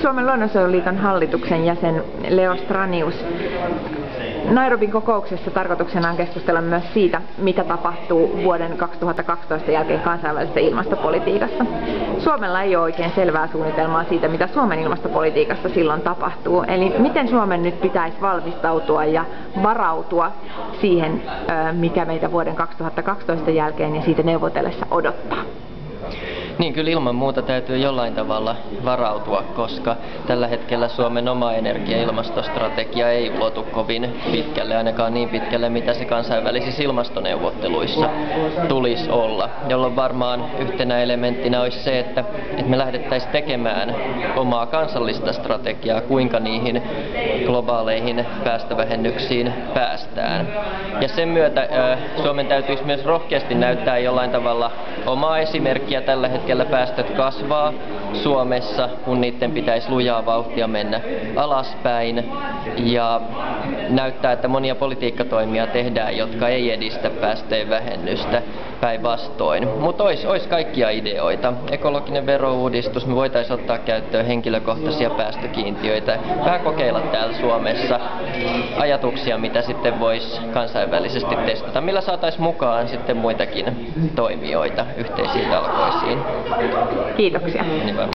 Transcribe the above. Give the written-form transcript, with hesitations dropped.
Suomen luonnonsuojeluliiton hallituksen jäsen Leo Stranius. Nairobin kokouksessa tarkoituksena on keskustella myös siitä, mitä tapahtuu vuoden 2012 jälkeen kansainvälisessä ilmastopolitiikassa. Suomella ei ole oikein selvää suunnitelmaa siitä, mitä Suomen ilmastopolitiikassa silloin tapahtuu. Eli miten Suomen nyt pitäisi valmistautua ja varautua siihen, mikä meitä vuoden 2012 jälkeen ja siitä neuvotellessa odottaa? Niin, kyllä ilman muuta täytyy jollain tavalla varautua, koska tällä hetkellä Suomen oma energia- ja ilmastostrategia ei ulotu kovin pitkälle, ainakaan niin pitkälle, mitä se kansainvälisissä ilmastoneuvotteluissa tulisi olla. Jolloin varmaan yhtenä elementtinä olisi se, että me lähdettäisiin tekemään omaa kansallista strategiaa, kuinka niihin globaaleihin päästövähennyksiin päästään. Ja sen myötä Suomen täytyisi myös rohkeasti näyttää jollain tavalla omaa esimerkkiä. Tällä hetkellä päästöt kasvaa Suomessa, kun niiden pitäisi lujaa vauhtia mennä alaspäin, ja näyttää, että monia politiikkatoimia tehdään, jotka ei edistä päästöjen vähennystä, päinvastoin. Mutta olisi kaikkia ideoita. Ekologinen verouudistus, me voitaisiin ottaa käyttöön henkilökohtaisia päästökiintiöitä, vähän kokeilla täällä Suomessa ajatuksia, mitä sitten voisi kansainvälisesti testata, millä saataisiin mukaan sitten muitakin toimijoita yhteisiin talkoisiin. Kiitoksia. Niin